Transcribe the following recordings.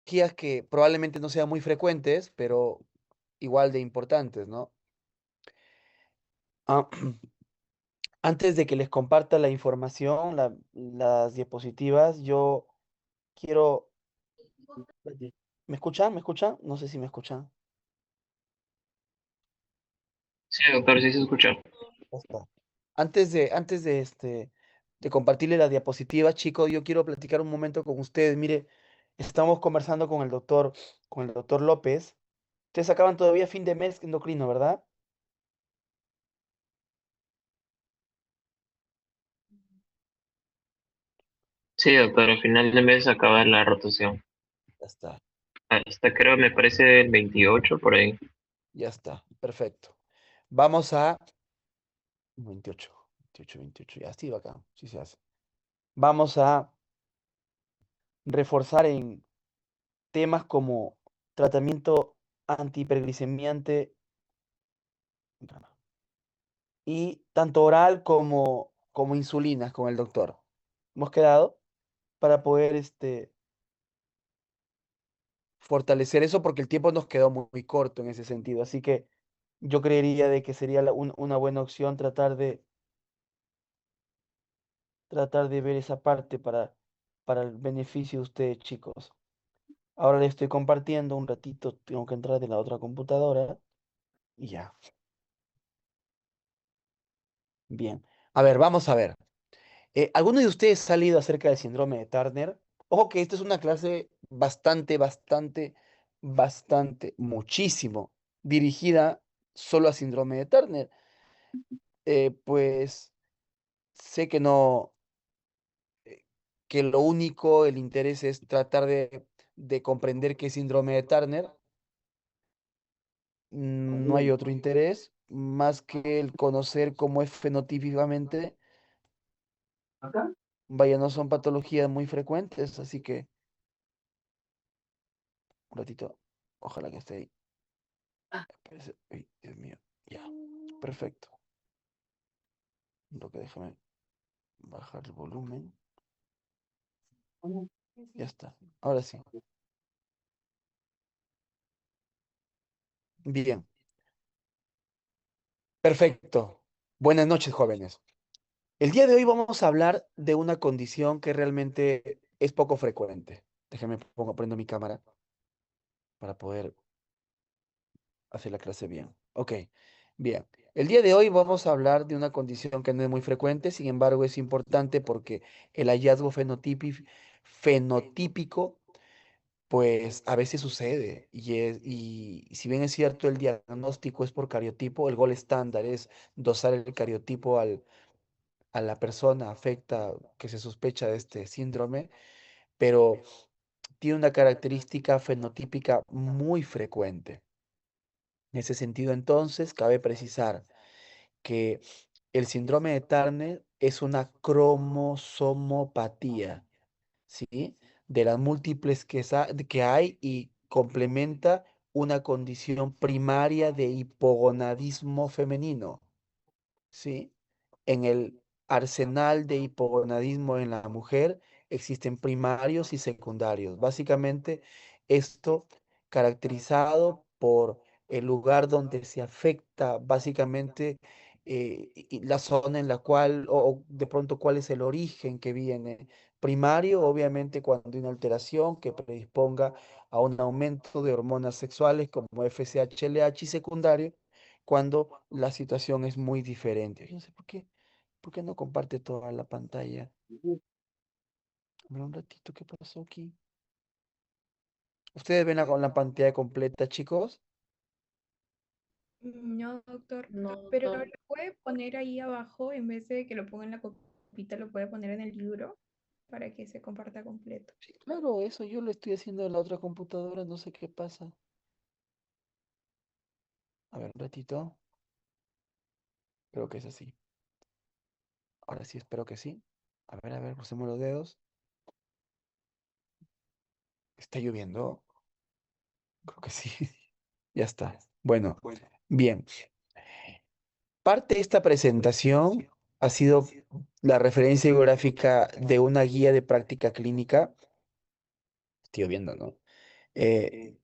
patologías que probablemente no sean muy frecuentes, pero igual de importantes, ¿no? Ah, antes de que les comparta la información, las diapositivas, yo quiero... ¿Me escuchan? ¿Me escuchan? No sé si me escuchan. Sí, doctor, sí se escucha. Ya está. De compartirle la diapositiva, chicos, yo quiero platicar un momento con ustedes. Mire, estamos conversando con el doctor López. Ustedes acaban todavía fin de mes endocrino, ¿verdad? Sí, doctor, al final de mes acaba la rotación. Ya está, Hasta creo, me parece el 28 por ahí. ya está, perfecto. Vamos a 28, 28, 28, ya sí, acá, sí se hace. Vamos a reforzar en temas como tratamiento antihiperglicemiante y tanto oral como insulinas con el doctor. Hemos quedado para poder fortalecer eso porque el tiempo nos quedó muy corto en ese sentido. Así que yo creería de que sería una buena opción tratar de ver esa parte para el beneficio de ustedes, chicos. Ahora les estoy compartiendo un ratito, tengo que entrar de la otra computadora y ya. Bien. A ver, vamos a ver. ¿Alguno de ustedes ha leído acerca del síndrome de Turner? Ojo que esta es una clase muchísimo dirigida solo a síndrome de Turner. Pues sé que no, que lo único, el interés es tratar de comprender qué es síndrome de Turner. No hay otro interés más que el conocer cómo es fenotípicamente. Vaya, no son patologías muy frecuentes, así que un ratito, ojalá que esté ahí. Uy, Dios mío. Ya, perfecto. Lo que déjame bajar el volumen. Ya está. Ahora sí. Bien, perfecto. Buenas noches, jóvenes. El día de hoy vamos a hablar de una condición que realmente es poco frecuente. Déjame prendo mi cámara para poder hacer la clase bien. Ok, bien. El día de hoy vamos a hablar de una condición que no es muy frecuente, sin embargo es importante porque el hallazgo fenotípico pues a veces sucede y si bien es cierto el diagnóstico es por cariotipo, el gol estándar es dosar el cariotipo a la persona afecta que se sospecha de este síndrome, pero tiene una característica fenotípica muy frecuente. En ese sentido, entonces, cabe precisar que el síndrome de Turner es una cromosomopatía, ¿sí? De las múltiples que hay y complementa una condición primaria de hipogonadismo femenino, ¿sí? En el arsenal de hipogonadismo en la mujer existen primarios y secundarios. Básicamente, esto caracterizado por el lugar donde se afecta básicamente y la zona en la cual, o de pronto cuál es el origen que viene. Primario, obviamente, cuando hay una alteración que predisponga a un aumento de hormonas sexuales como FSH, LH y secundario cuando la situación es muy diferente. Yo no sé por qué no comparte toda la pantalla. A ver un ratito, ¿qué pasó aquí? ¿Ustedes ven con la pantalla completa, chicos? No, doctor, pero lo puede poner ahí abajo, en vez de que lo ponga en la copita, lo puede poner en el libro para que se comparta completo. Sí, claro, eso yo lo estoy haciendo en la otra computadora, no sé qué pasa. A ver, un ratito. Creo que es así. Ahora sí, espero que sí. A ver, crucemos los dedos. ¿Está lloviendo? Creo que sí. Ya está. Bueno, bien. Parte de esta presentación ha sido la referencia bibliográfica de una guía de práctica clínica, estoy viendo, ¿no? eh,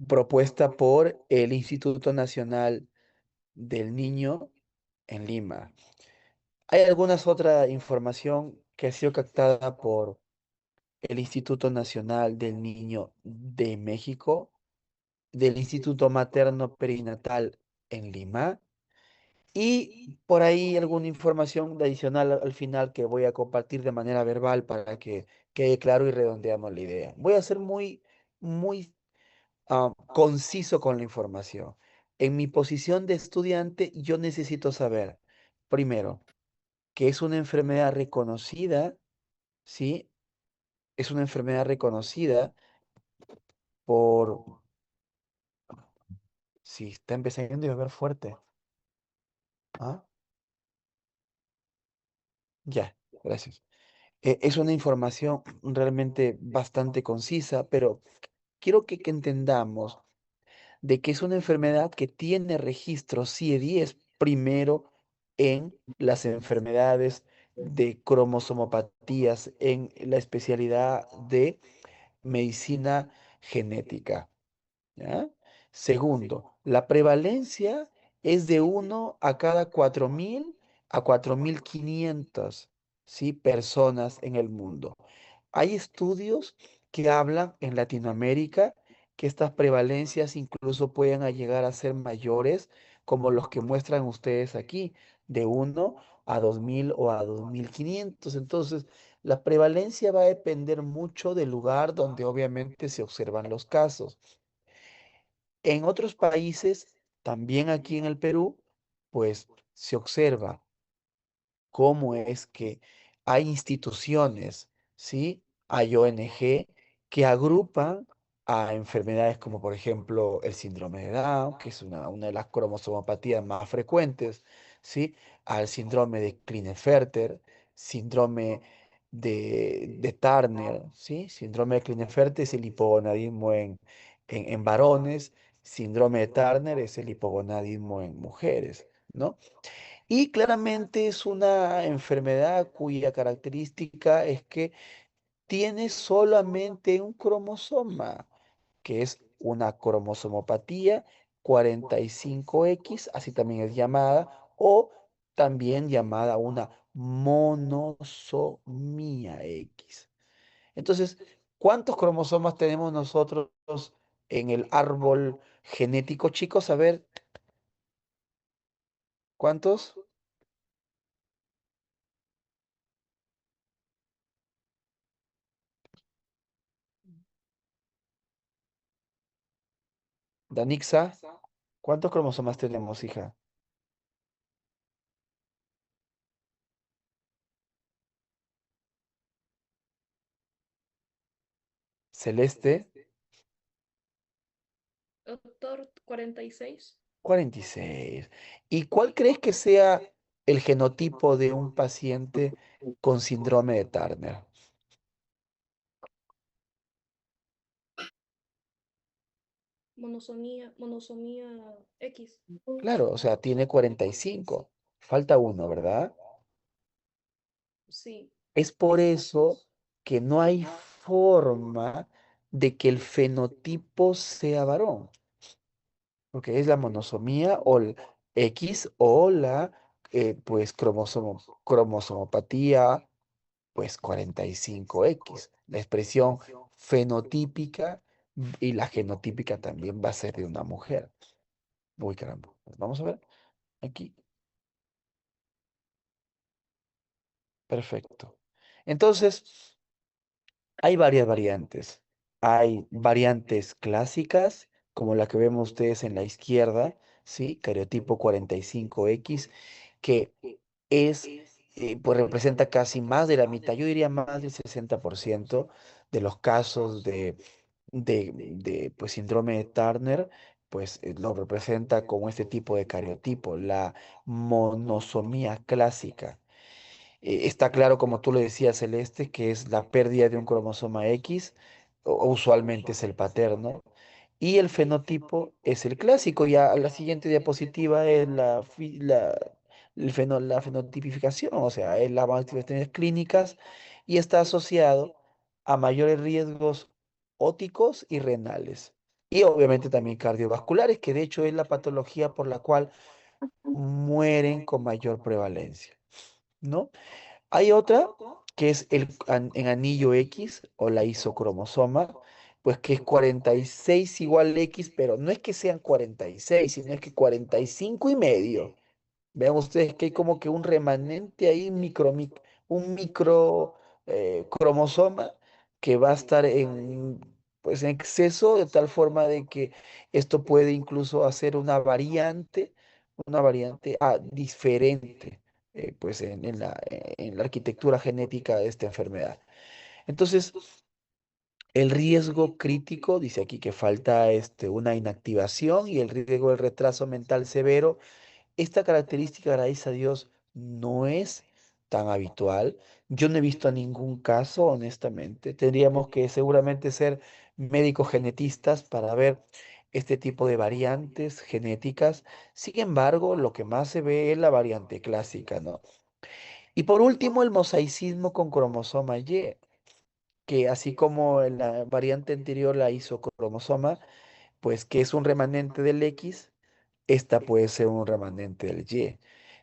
propuesta por el Instituto Nacional del Niño en Lima. Hay algunas otra información que ha sido captada por el Instituto Nacional del Niño de México, del Instituto Materno Perinatal en Lima, y por ahí alguna información adicional al final que voy a compartir de manera verbal para que quede claro y redondeamos la idea. Voy a ser muy conciso con la información. En mi posición de estudiante, yo necesito saber, primero, que es una enfermedad reconocida, ¿sí? Es una enfermedad reconocida por... Sí, está empezando a llover fuerte. ¿Ah? Ya, gracias. Es una información realmente bastante concisa, pero quiero que entendamos de que es una enfermedad que tiene registro CIE-10 primero en las enfermedades de cromosomopatías en la especialidad de medicina genética. ¿Ya? Segundo, la prevalencia es de 1 a cada 4.000 a 4.500, ¿sí? Personas en el mundo. Hay estudios que hablan en Latinoamérica que estas prevalencias incluso pueden llegar a ser mayores, como los que muestran ustedes aquí, de 1 a 2.000 o a 2.500. Entonces, la prevalencia va a depender mucho del lugar donde obviamente se observan los casos. En otros países, también aquí en el Perú, pues se observa cómo es que hay instituciones, ¿sí? Hay ONG que agrupan a enfermedades como por ejemplo el síndrome de Down, que es una de las cromosomopatías más frecuentes, ¿sí? Al síndrome de Klinefelter, síndrome de Turner, ¿sí? Síndrome de Klinefelter es el hipogonadismo en varones, síndrome de Turner es el hipogonadismo en mujeres, ¿no? Y claramente es una enfermedad cuya característica es que tiene solamente un cromosoma, que es una cromosomopatía 45X, así también es llamada, o también llamada una monosomía X. Entonces, ¿cuántos cromosomas tenemos nosotros en el árbol genético, chicos? A ver, ¿cuántos? Danixa. ¿Cuántos cromosomas tenemos, hija? Celeste, Doctor 46. 46. ¿Y cuál crees que sea el genotipo de un paciente con síndrome de Turner? Monosomía X. Claro, o sea, tiene 45. Falta uno, ¿verdad? Sí. Es por eso que no hay forma de que el fenotipo sea varón, porque es la monosomía o el X o la pues cromosomopatía pues 45X. La expresión fenotípica y la genotípica también va a ser de una mujer. Uy, caramba. Pues vamos a ver aquí. Perfecto. Entonces, hay varias variantes. Hay variantes clásicas, como la que vemos ustedes en la izquierda, ¿sí? Cariotipo 45X, que es, pues representa casi más de la mitad, yo diría más del 60% de los casos de pues, síndrome de Turner, pues lo representa con este tipo de cariotipo, la monosomía clásica. Está claro, como tú lo decías, Celeste, que es la pérdida de un cromosoma X, usualmente es el paterno, y el fenotipo es el clásico. Ya la siguiente diapositiva es la fenotipificación, o sea, es las manifestaciones clínicas y está asociado a mayores riesgos óticos y renales. Y obviamente también cardiovasculares, que de hecho es la patología por la cual mueren con mayor prevalencia, ¿no? Hay otra que es en anillo X o la isocromosoma, pues que es 46 igual X, pero no es que sean 46, sino es que 45 y medio. Vean ustedes que hay como que un remanente ahí, un micro cromosoma que va a estar pues, en exceso, de tal forma de que esto puede incluso hacer una variante diferente, pues en la arquitectura genética de esta enfermedad. Entonces, el riesgo crítico, dice aquí que falta una inactivación y el riesgo del retraso mental severo. Esta característica, gracias a Dios, no es tan habitual. Yo no he visto ningún caso, honestamente. Tendríamos que seguramente ser médicos genetistas para ver este tipo de variantes genéticas. Sin embargo, lo que más se ve es la variante clásica, ¿no? Y por último, el mosaicismo con cromosoma Y, que así como en la variante anterior la hizo cromosoma, pues que es un remanente del X, esta puede ser un remanente del Y.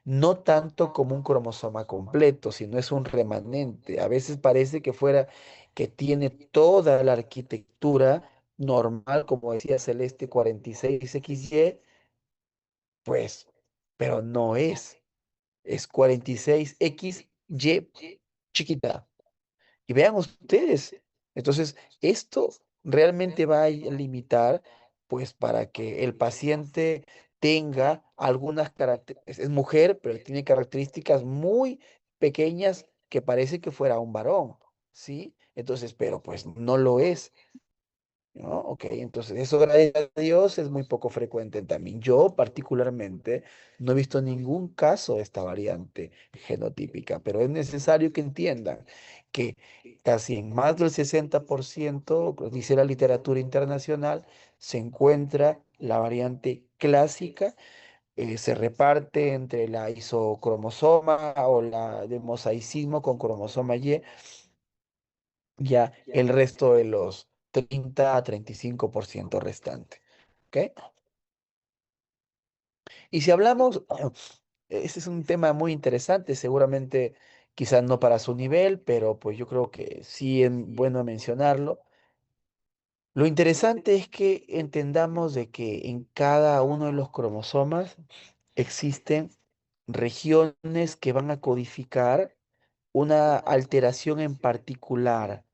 No tanto como un cromosoma completo, sino es un remanente. A veces parece que fuera que tiene toda la arquitectura normal, como decía Celeste 46XY, pues, pero no es. Es 46XY chiquita. Y vean ustedes, entonces, esto realmente va a limitar, pues, para que el paciente tenga algunas características, es mujer, pero tiene características muy pequeñas que parece que fuera un varón, ¿sí? Entonces, pero pues no lo es. ¿No? Ok, entonces eso, gracias a Dios, es muy poco frecuente también. Yo particularmente no he visto ningún caso de esta variante genotípica, pero es necesario que entiendan que casi en más del 60%, dice la literatura internacional, se encuentra la variante clásica, se reparte entre la isocromosoma o la de mosaicismo con cromosoma Y, ya el resto de los 30 a 35% restante. ¿Ok? Y si hablamos, este es un tema muy interesante, seguramente quizás no para su nivel, pero pues yo creo que sí es bueno mencionarlo. Lo interesante es que entendamos de que en cada uno de los cromosomas existen regiones que van a codificar una alteración en particular.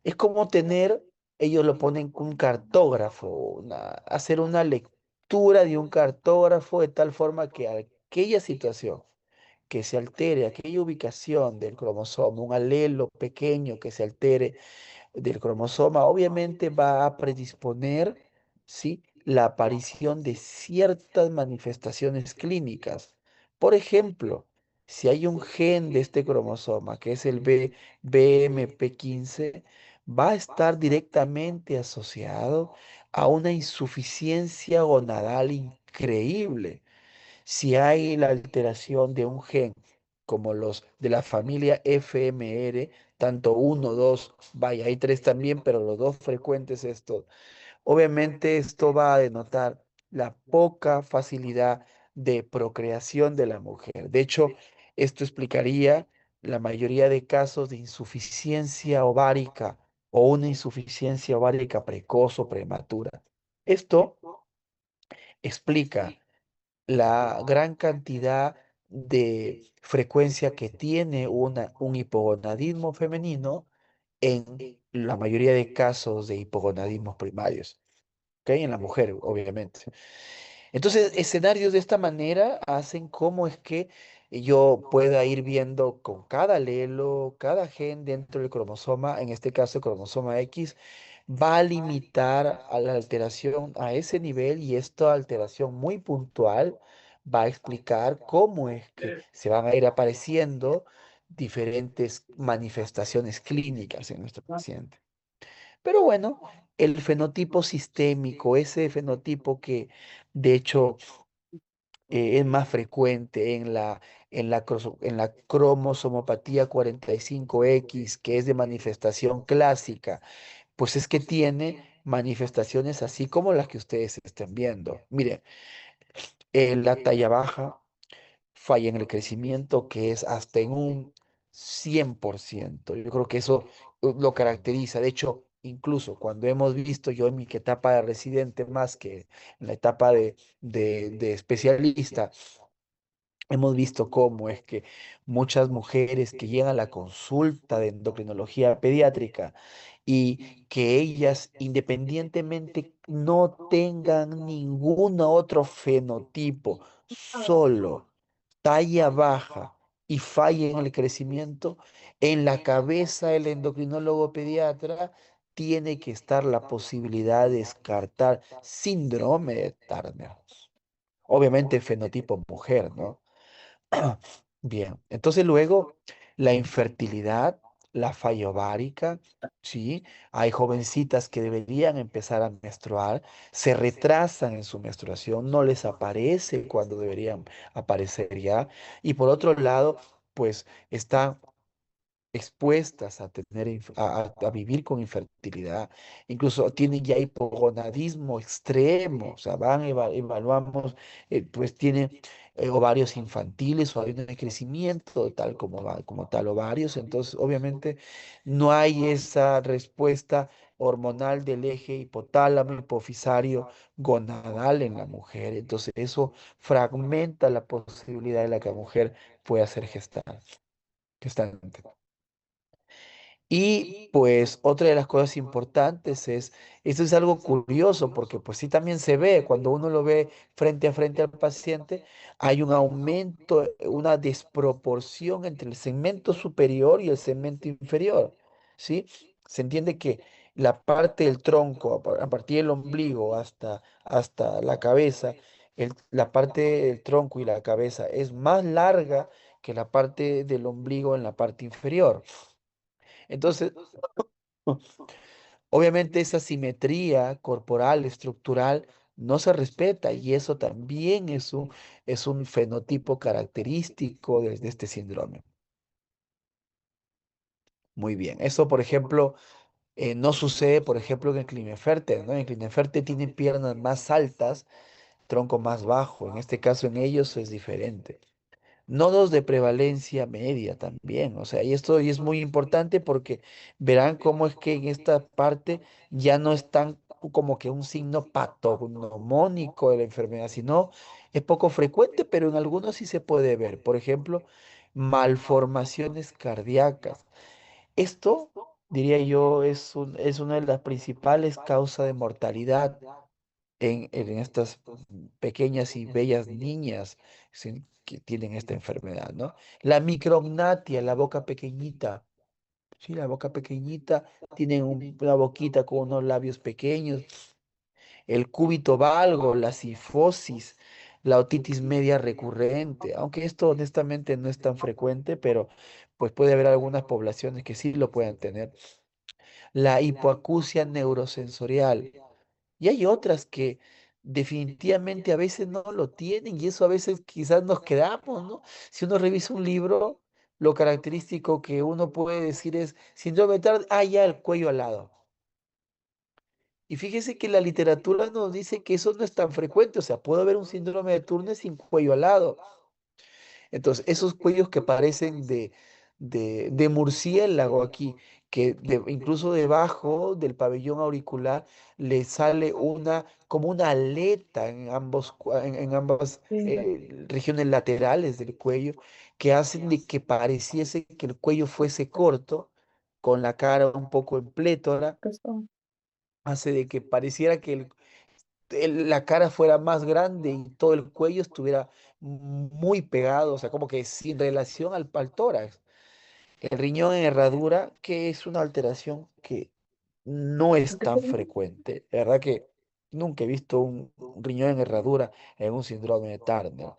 Es como tener, ellos lo ponen con un cartógrafo, hacer una lectura de un cartógrafo de tal forma que aquella situación que se altere, aquella ubicación del cromosoma, un alelo pequeño que se altere del cromosoma, obviamente va a predisponer, ¿sí?, la aparición de ciertas manifestaciones clínicas. Por ejemplo, si hay un gen de este cromosoma, que es el BMP15, va a estar directamente asociado a una insuficiencia gonadal increíble. Si hay la alteración de un gen, como los de la familia FMR, tanto uno, dos, vaya, hay tres también, pero los dos frecuentes estos, obviamente esto va a denotar la poca facilidad de procreación de la mujer. De hecho, esto explicaría la mayoría de casos de insuficiencia ovárica o una insuficiencia ovárica precoz o prematura. Esto explica la gran cantidad de frecuencia que tiene un hipogonadismo femenino en la mayoría de casos de hipogonadismos primarios, ¿ok? En la mujer, obviamente. Entonces, escenarios de esta manera hacen cómo es que yo pueda ir viendo con cada alelo, cada gen dentro del cromosoma, en este caso el cromosoma X, va a limitar a la alteración a ese nivel y esta alteración muy puntual va a explicar cómo es que se van a ir apareciendo diferentes manifestaciones clínicas en nuestro paciente. Pero bueno, el fenotipo sistémico, ese fenotipo que de hecho es más frecuente en la cromosomopatía 45X, que es de manifestación clásica, pues es que tiene manifestaciones así como las que ustedes estén viendo. Miren, la talla baja falla en el crecimiento, que es hasta en un 100%. Yo creo que eso lo caracteriza. De hecho, incluso cuando hemos visto yo en mi etapa de residente más que en la etapa de especialista, hemos visto cómo es que muchas mujeres que llegan a la consulta de endocrinología pediátrica y que ellas independientemente no tengan ningún otro fenotipo, solo talla baja y falla en el crecimiento, en la cabeza del endocrinólogo pediatra tiene que estar la posibilidad de descartar síndrome de Turner. Obviamente fenotipo mujer, ¿no? Bien, entonces luego la infertilidad, la falla ovárica, ¿sí? Hay jovencitas que deberían empezar a menstruar, se retrasan en su menstruación, no les aparece cuando deberían aparecer ya. Y por otro lado, pues está expuestas a tener, a vivir con infertilidad, incluso tienen ya hipogonadismo extremo, o sea, evaluamos, pues tiene ovarios infantiles, ovarios de crecimiento, tal como, como tal ovarios, entonces obviamente no hay esa respuesta hormonal del eje hipotálamo, hipofisario, gonadal en la mujer, entonces eso fragmenta la posibilidad de la que la mujer pueda ser gestante. Y pues otra de las cosas importantes es, esto es algo curioso porque pues sí también se ve, cuando uno lo ve frente a frente al paciente, hay un aumento, una desproporción entre el segmento superior y el segmento inferior, ¿sí? Se entiende que la parte del tronco, a partir del ombligo hasta la cabeza, la parte del tronco y la cabeza es más larga que la parte del ombligo en la parte inferior. Entonces, obviamente esa simetría corporal, estructural, no se respeta y eso también es un fenotipo característico de este síndrome. Muy bien. Eso, por ejemplo, no sucede, por ejemplo, en el Klinefelter, ¿no? En el Klinefelter tienen piernas más altas, tronco más bajo. En este caso, en ellos es diferente. Nodos de prevalencia media también, o sea, y esto y es muy importante porque verán cómo es que en esta parte ya no es tan como que un signo patognomónico de la enfermedad, sino es poco frecuente, pero en algunos sí se puede ver. Por ejemplo, malformaciones cardíacas. Esto, diría yo, es una de las principales causas de mortalidad en estas pequeñas y bellas niñas que tienen esta enfermedad, ¿no? La micrognatia, la boca pequeñita, sí, la boca pequeñita, tienen una boquita con unos labios pequeños, el cúbito valgo, la sifosis, la otitis media recurrente, aunque esto honestamente no es tan frecuente, pero pues puede haber algunas poblaciones que sí lo puedan tener. La hipoacusia neurosensorial, y hay otras que definitivamente a veces no lo tienen y eso a veces quizás nos quedamos, ¿no? Si uno revisa un libro, lo característico que uno puede decir es síndrome de Turner, ah, ya el cuello alado. Y fíjese que la literatura nos dice que eso no es tan frecuente, o sea, puede haber un síndrome de Turner sin cuello alado. Entonces, esos cuellos que parecen de murciélago aquí, que incluso debajo del pabellón auricular le sale como una aleta en en ambas regiones laterales del cuello, que hacen de que pareciese que el cuello fuese corto, con la cara un poco en plétora, hace de que pareciera que la cara fuera más grande y todo el cuello estuviera muy pegado, o sea, como que sin relación al tórax. El riñón en herradura, que es una alteración que no es tan frecuente. La verdad que nunca he visto un riñón en herradura en un síndrome de Turner.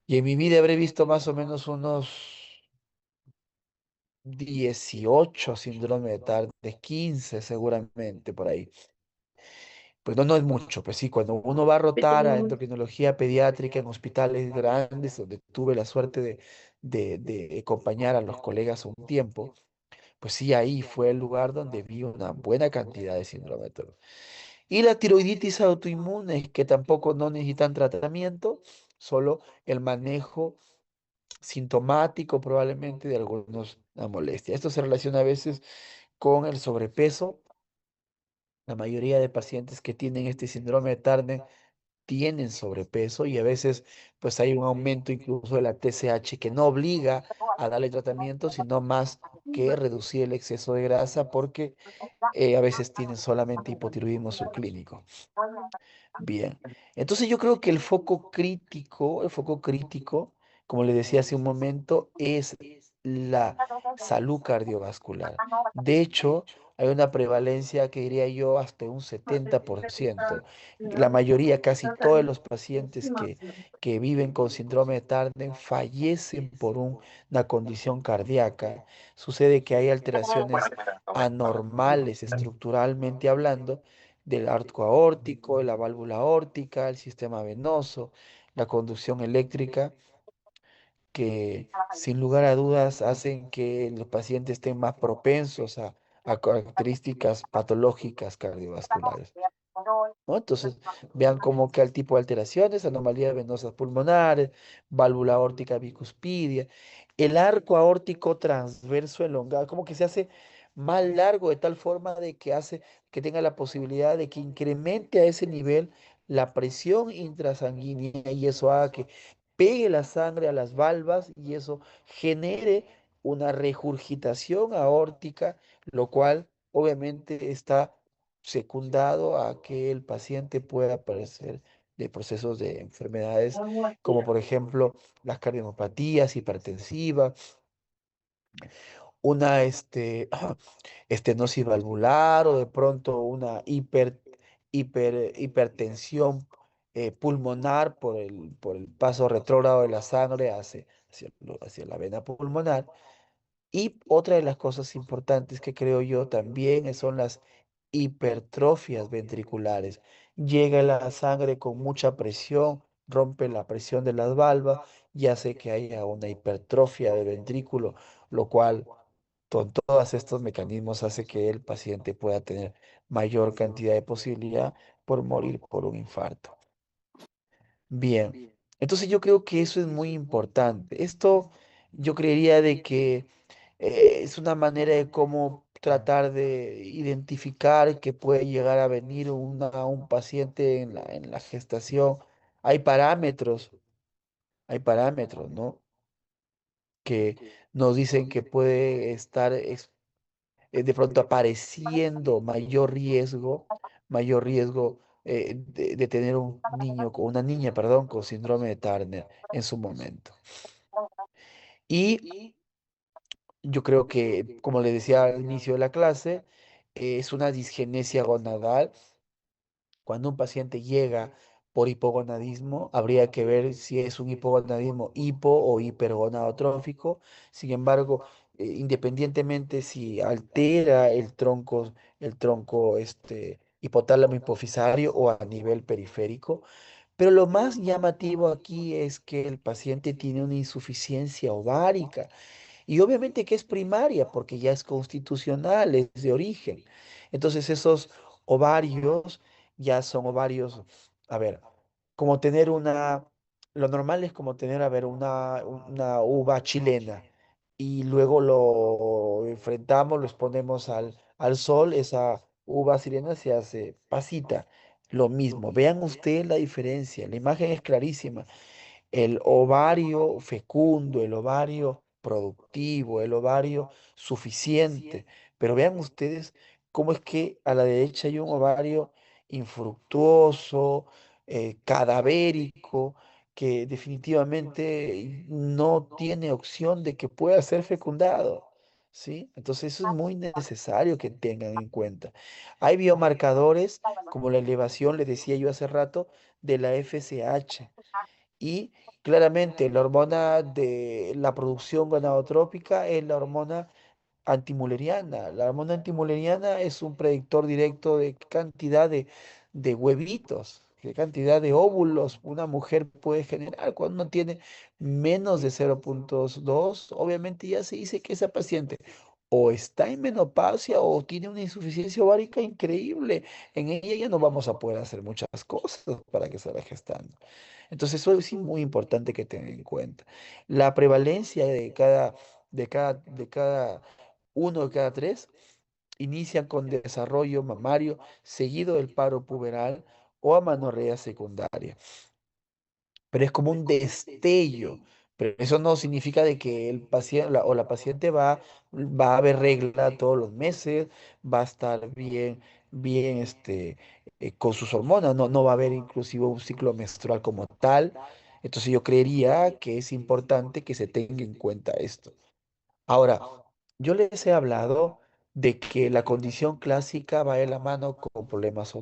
Y en mi vida habré visto más o menos unos 18 síndrome de Turner, 15 seguramente por ahí. Pues no, no es mucho, pues sí, cuando uno va a rotar a endocrinología pediátrica en hospitales grandes, donde tuve la suerte de acompañar a los colegas un tiempo, Pues sí, ahí fue el lugar donde vi una buena cantidad de síndrome de Turner. Y la tiroiditis autoinmune, que tampoco no necesitan tratamiento, solo el manejo sintomático probablemente de algunos la molestia. Esto se relaciona a veces con el sobrepeso. La mayoría de pacientes que tienen este síndrome de Turner tienen sobrepeso y a veces pues hay un aumento incluso de la TSH que no obliga a darle tratamiento, sino más que reducir el exceso de grasa porque a veces tienen solamente hipotiroidismo subclínico. Bien, entonces yo creo que el foco crítico, como le decía hace un momento, es la salud cardiovascular. De hecho, hay una prevalencia que diría yo hasta un 70%. La mayoría, casi todos los pacientes que viven con síndrome de Turner fallecen por una condición cardíaca. Sucede que hay alteraciones anormales estructuralmente hablando del arco aórtico, de la válvula aórtica, el sistema venoso, la conducción eléctrica, que sin lugar a dudas hacen que los pacientes estén más propensos a características patológicas cardiovasculares. ¿No? Entonces, vean cómo que el tipo de alteraciones, anomalías venosas pulmonares, válvula aórtica bicuspidia, el arco aórtico transverso elongado, como que se hace más largo de tal forma de que hace que tenga la posibilidad de que incremente a ese nivel la presión intrasanguínea y eso haga que pegue la sangre a las valvas y eso genere una regurgitación aórtica, lo cual obviamente está secundado a que el paciente pueda padecer de procesos de enfermedades como por ejemplo las cardiopatías hipertensivas, una estenosis valvular o de pronto una hipertensión pulmonar por el paso retrógrado de la sangre hacia la vena pulmonar. Y otra de las cosas importantes que creo yo también son las hipertrofias ventriculares. Llega la sangre con mucha presión, rompe la presión de las valvas y hace que haya una hipertrofia del ventrículo, lo cual con todos estos mecanismos hace que el paciente pueda tener mayor cantidad de posibilidad por morir por un infarto. Bien, entonces yo creo que eso es muy importante. Esto yo creería de que es una manera de cómo tratar de identificar que puede llegar a venir un paciente en la gestación. Hay hay parámetros, ¿no? Que nos dicen que puede estar de pronto apareciendo mayor riesgo de tener un niño, una niña, perdón, con síndrome de Turner en su momento. Y yo creo que, como le decía al inicio de la clase, es una disgenesia gonadal. Cuando un paciente llega por hipogonadismo, habría que ver si es un hipogonadismo hipo o hipergonadotrófico. Sin embargo, independientemente si altera el tronco hipotálamo hipofisario o a nivel periférico, pero lo más llamativo aquí es que el paciente tiene una insuficiencia ovárica. Y obviamente que es primaria porque ya es constitucional, es de origen. Entonces esos ovarios ya son ovarios, a ver, como tener lo normal es como tener, a ver, una uva chilena y luego lo enfrentamos, lo exponemos al sol, esa uva chilena se hace pasita. Lo mismo, vean ustedes la diferencia, la imagen es clarísima. El ovario fecundo, el ovario productivo, el ovario suficiente. Pero vean ustedes cómo es que a la derecha hay un ovario infructuoso, cadavérico, que definitivamente no tiene opción de que pueda ser fecundado. ¿Sí? Entonces eso es muy necesario que tengan en cuenta. Hay biomarcadores, como la elevación, les decía yo hace rato, de la FSH. Y claramente la hormona de la producción gonadotrópica es la hormona antimuleriana. La hormona antimuleriana es un predictor directo de qué cantidad de huevitos, qué cantidad de óvulos una mujer puede generar. Cuando uno tiene menos de 0,2, obviamente ya se dice que esa paciente o está en menopausia o tiene una insuficiencia ovárica increíble. En ella ya no vamos a poder hacer muchas cosas para que salga gestando. Entonces, eso es muy importante que tengan en cuenta. La prevalencia de cada uno de cada tres inician con desarrollo mamario seguido del paro puberal o amenorrea secundaria, pero es como un destello. Pero eso no significa de que el paciente o la paciente va a ver regla todos los meses, va a estar bien con sus hormonas, no va a haber inclusive un ciclo menstrual como tal. Entonces yo creería que es importante que se tenga en cuenta esto. Ahora, yo les he hablado de que la condición clásica va de la mano con problemas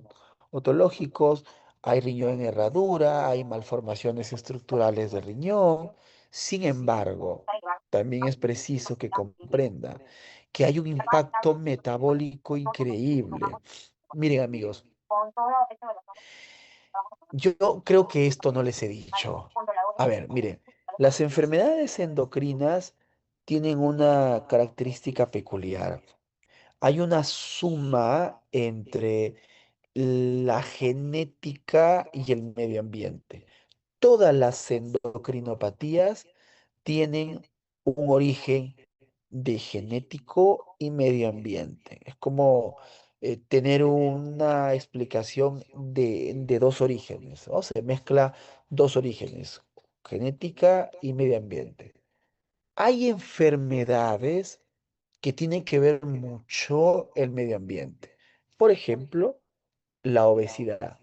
otológicos, hay riñón en herradura, hay malformaciones estructurales del riñón. Sin embargo, también es preciso que comprenda que hay un impacto metabólico increíble. Miren, amigos, yo creo que esto no les he dicho. A ver, miren, las enfermedades endocrinas tienen una característica peculiar. Hay una suma entre la genética y el medio ambiente. Todas las endocrinopatías tienen un origen de genético y medio ambiente. Es como tener una explicación de dos orígenes, ¿no? Se mezcla dos orígenes, genética y medio ambiente. Hay enfermedades que tienen que ver mucho el medio ambiente. Por ejemplo, la obesidad.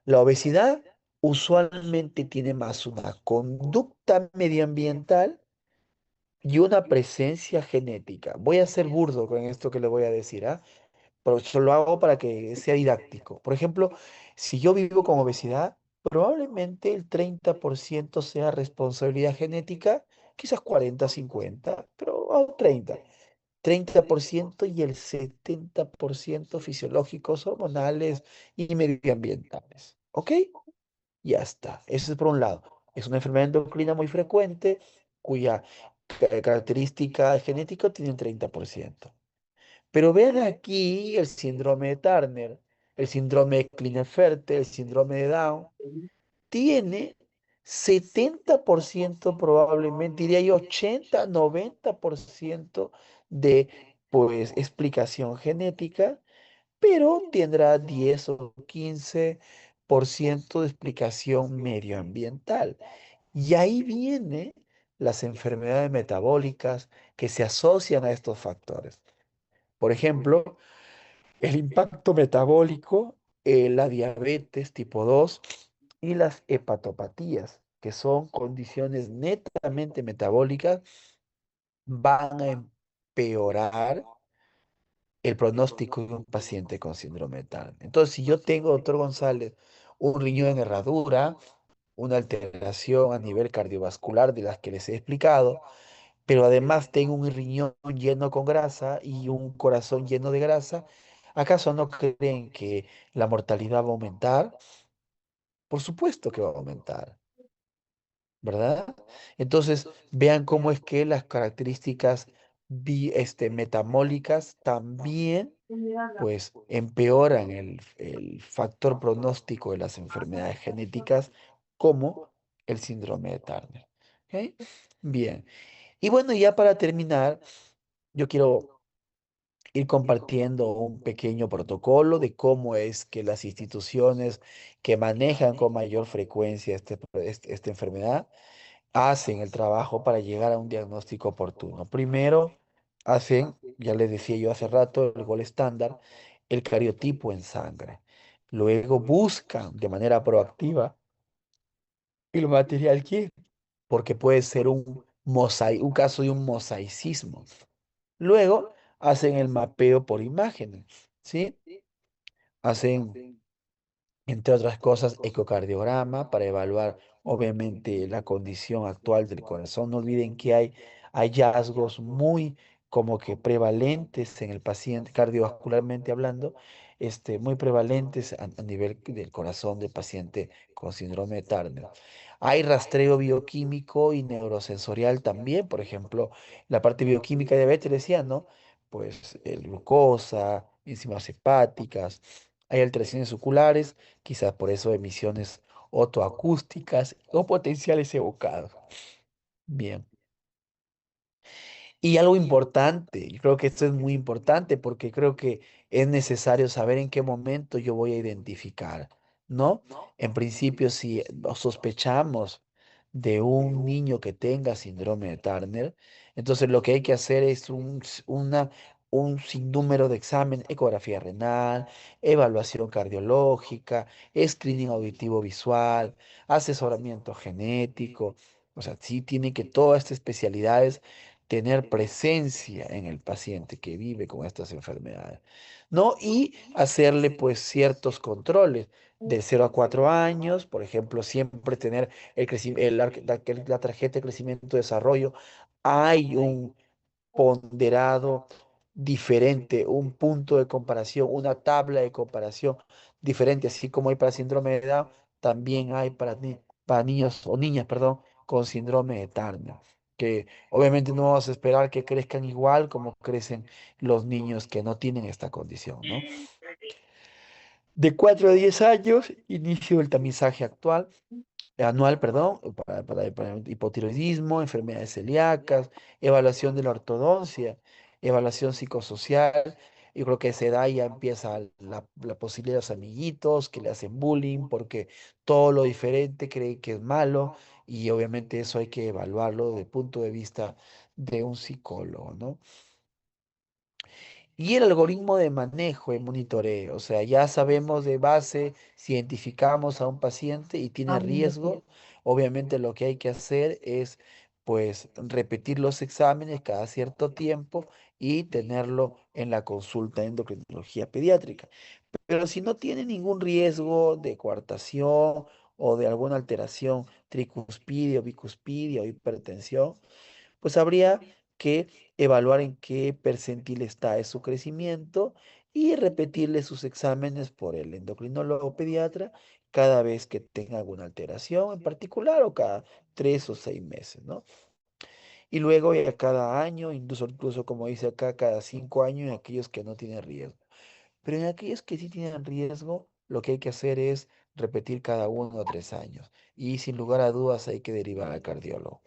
La obesidad usualmente tiene más una conducta medioambiental y una presencia genética. Voy a ser burdo con esto que le voy a decir, ¿ah? Pero eso lo hago para que sea didáctico. Por ejemplo, si yo vivo con obesidad, probablemente el 30% sea responsabilidad genética, quizás 40-50, pero 30% y el 70% fisiológicos, hormonales y medioambientales. ¿Ok? Ya está. Eso es por un lado. Es una enfermedad endocrina muy frecuente cuya característica genética tiene un 30%. Pero vean aquí el síndrome de Turner, el síndrome de Klinefelter, el síndrome de Down. Tiene 70% probablemente, diría yo 80-90% de pues explicación genética, pero tendrá 10 o 15% de explicación medioambiental. Y ahí vienen las enfermedades metabólicas que se asocian a estos factores. Por ejemplo, el impacto metabólico, la diabetes tipo 2 y las hepatopatías, que son condiciones netamente metabólicas, van a empeorar el pronóstico de un paciente con síndrome de Down. Entonces, si yo tengo, doctor González, un riñón en herradura, una alteración a nivel cardiovascular de las que les he explicado, pero además tengo un riñón lleno con grasa y un corazón lleno de grasa, ¿acaso no creen que la mortalidad va a aumentar? Por supuesto que va a aumentar, ¿verdad? Entonces, vean cómo es que las características metabólicas también pues empeoran el factor pronóstico de las enfermedades genéticas como el síndrome de Turner. ¿Ok? Bien. Y bueno, ya para terminar, yo quiero ir compartiendo un pequeño protocolo de cómo es que las instituciones que manejan con mayor frecuencia esta enfermedad hacen el trabajo para llegar a un diagnóstico oportuno. Primero, hacen, ya les decía yo hace rato, el gol estándar, el cariotipo en sangre. Luego buscan de manera proactiva el material que, porque puede ser un caso de un mosaicismo. Luego hacen el mapeo por imágenes, ¿sí? Hacen, entre otras cosas, ecocardiograma para evaluar, obviamente, la condición actual del corazón. No olviden que hay hallazgos muy como que prevalentes en el paciente, cardiovascularmente hablando, muy prevalentes a nivel del corazón del paciente con síndrome de Turner. Hay rastreo bioquímico y neurosensorial también, por ejemplo, la parte bioquímica de diabetes, decía, ¿no? Pues el glucosa, enzimas hepáticas, hay alteraciones oculares, quizás por eso emisiones otoacústicas o potenciales evocados. Bien. Y algo importante, yo creo que esto es muy importante porque creo que es necesario saber en qué momento yo voy a identificar, ¿no? En principio, si sospechamos de un niño que tenga síndrome de Turner, entonces lo que hay que hacer es un sinnúmero de examen, ecografía renal, evaluación cardiológica, screening auditivo visual, asesoramiento genético. O sea, sí tienen que todas estas especialidades tener presencia en el paciente que vive con estas enfermedades, ¿no? Y hacerle pues ciertos controles de 0 a 4 años, por ejemplo, siempre tener la tarjeta de crecimiento y desarrollo. Hay un ponderado diferente, un punto de comparación, una tabla de comparación diferente, así como hay para síndrome de Down, también hay para niños o niñas, perdón, con síndrome de Turner, que obviamente no vamos a esperar que crezcan igual como crecen los niños que no tienen esta condición, ¿no? De 4 a 10 años, inicio el tamizaje anual, perdón, para hipotiroidismo, enfermedades celíacas, evaluación de la ortodoncia, evaluación psicosocial. Yo creo que a esa edad ya empieza la posibilidad de los amiguitos que le hacen bullying porque todo lo diferente creen que es malo y obviamente eso hay que evaluarlo desde el punto de vista de un psicólogo, ¿no? Y el algoritmo de manejo y monitoreo, o sea, ya sabemos de base, si identificamos a un paciente y tiene riesgo, obviamente lo que hay que hacer es, pues, repetir los exámenes cada cierto tiempo y tenerlo en la consulta de endocrinología pediátrica. Pero si no tiene ningún riesgo de coartación o de alguna alteración tricuspidia o bicuspidia o hipertensión, pues habría que evaluar en qué percentil está de su crecimiento y repetirle sus exámenes por el endocrinólogo pediatra cada vez que tenga alguna alteración en particular o cada 3 o 6 meses, ¿no? Y luego ya cada año, incluso como dice acá, cada 5 años en aquellos que no tienen riesgo. Pero en aquellos que sí tienen riesgo, lo que hay que hacer es repetir cada 1 o 3 años. Y sin lugar a dudas hay que derivar al cardiólogo.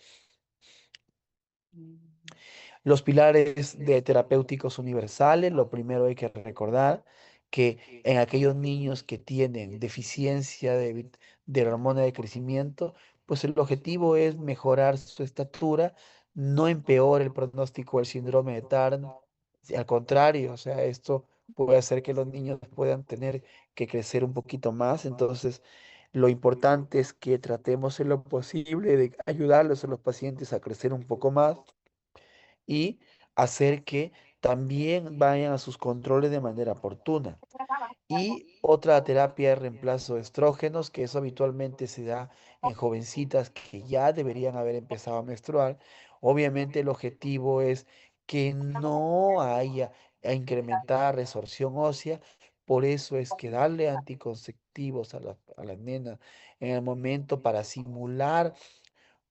Los pilares de terapéuticos universales, lo primero hay que recordar que en aquellos niños que tienen deficiencia de la hormona de crecimiento, pues el objetivo es mejorar su estatura, no empeora el pronóstico del síndrome de Turner, al contrario, o sea, esto puede hacer que los niños puedan tener que crecer un poquito más, entonces lo importante es que tratemos en lo posible de ayudarlos a los pacientes a crecer un poco más y hacer que también vayan a sus controles de manera oportuna. Y otra terapia de reemplazo de estrógenos, que eso habitualmente se da en jovencitas que ya deberían haber empezado a menstruar. Obviamente el objetivo es que no haya a incrementar resorción ósea. Por eso es que darle anticonceptivos a las nenas en el momento para simular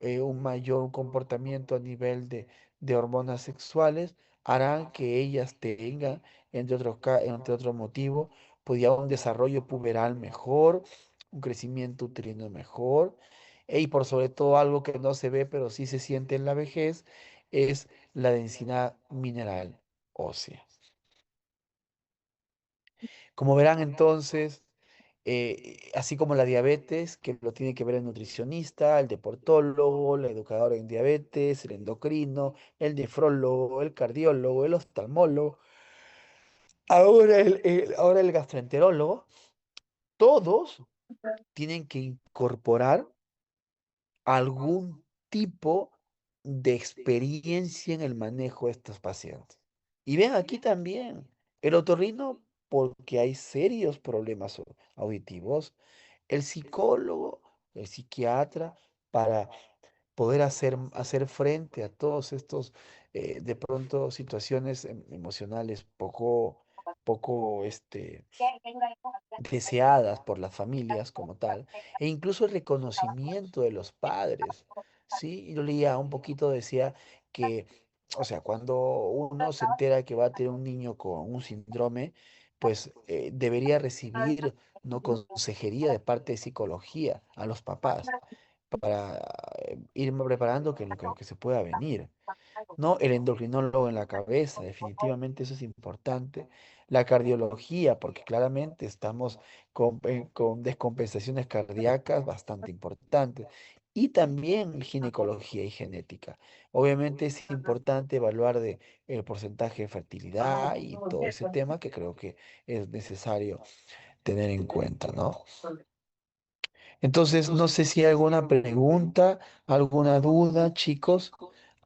un mayor comportamiento a nivel de hormonas sexuales, harán que ellas tengan, entre otros motivos, pues ya un desarrollo puberal mejor, un crecimiento uterino mejor, y por sobre todo algo que no se ve, pero sí se siente en la vejez, es la densidad mineral ósea. Como verán entonces, así como la diabetes, que lo tiene que ver el nutricionista, el deportólogo, la educadora en diabetes, el endocrino, el nefrólogo, el cardiólogo, el oftalmólogo, ahora el gastroenterólogo, todos tienen que incorporar algún tipo de experiencia en el manejo de estos pacientes. Y ven aquí también, el otorrino, porque hay serios problemas auditivos, el psicólogo, el psiquiatra, para poder hacer frente a todos estos, de pronto, situaciones emocionales poco deseadas por las familias como tal, e incluso el reconocimiento de los padres, ¿sí? Y yo leía un poquito, decía que, o sea, cuando uno se entera que va a tener un niño con un síndrome, pues debería recibir, ¿no?, consejería de parte de psicología a los papás para ir preparando que lo que se pueda venir. ¿No? El endocrinólogo en la cabeza, definitivamente eso es importante. La cardiología, porque claramente estamos con descompensaciones cardíacas bastante importantes. Y también ginecología y genética. Obviamente es importante evaluar el porcentaje de fertilidad y todo ese tema que creo que es necesario tener en cuenta, ¿no? Entonces, no sé si hay alguna pregunta, alguna duda, chicos,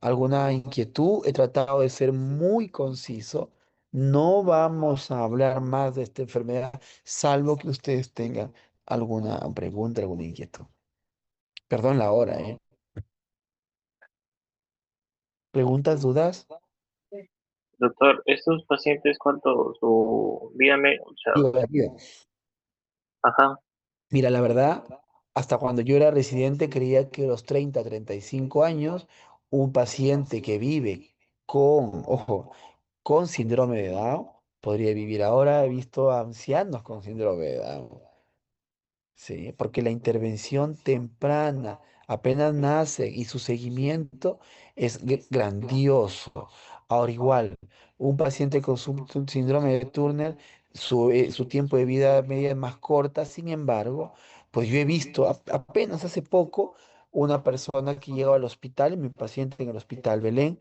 alguna inquietud. He tratado de ser muy conciso. No vamos a hablar más de esta enfermedad, salvo que ustedes tengan alguna pregunta, alguna inquietud. Perdón la hora, ¿eh? ¿Preguntas, dudas? Doctor, ¿estos pacientes cuánto su vida o sea, Digo, la vida. ajá, Mira, la verdad, hasta cuando yo era residente creía que a los 30, 35 años, un paciente que vive ojo, con síndrome de Down podría vivir. Ahora he visto a ancianos con síndrome de Down. Sí, porque la intervención temprana apenas nace y su seguimiento es grandioso. Ahora igual, un paciente con su síndrome de Turner, su tiempo de vida media es más corta. Sin embargo, pues yo he visto apenas hace poco una persona que llegó al hospital, mi paciente en el Hospital Belén,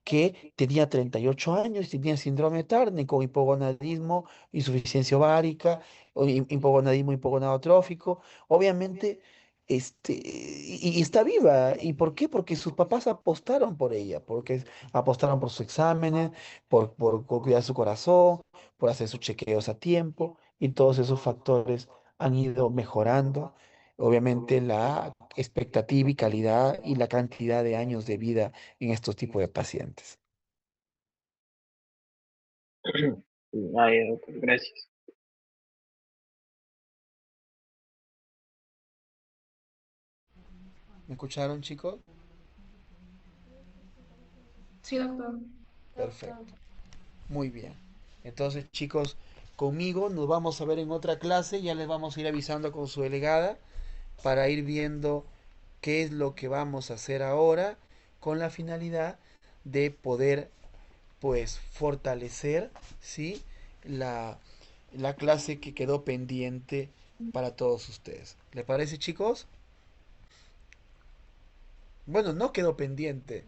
que tenía 38 años y tenía síndrome de Turner con hipogonadismo, insuficiencia ovárica, o hipogonadismo hipogonadotrófico. Obviamente, y está viva. ¿Y por qué? Porque sus papás apostaron por ella, porque apostaron por sus exámenes, por cuidar su corazón, por hacer sus chequeos a tiempo, y todos esos factores han ido mejorando. Obviamente la expectativa y calidad y la cantidad de años de vida en estos tipos de pacientes. ay, doctor, gracias. ¿Me escucharon, chicos? Sí, doctor. Perfecto. Muy bien. Entonces, chicos, conmigo nos vamos a ver en otra clase. Ya les vamos a ir avisando con su delegada para ir viendo qué es lo que vamos a hacer ahora con la finalidad de poder, pues, fortalecer, ¿sí?, la, la clase que quedó pendiente para todos ustedes. ¿Les parece, chicos? Bueno, no quedó pendiente.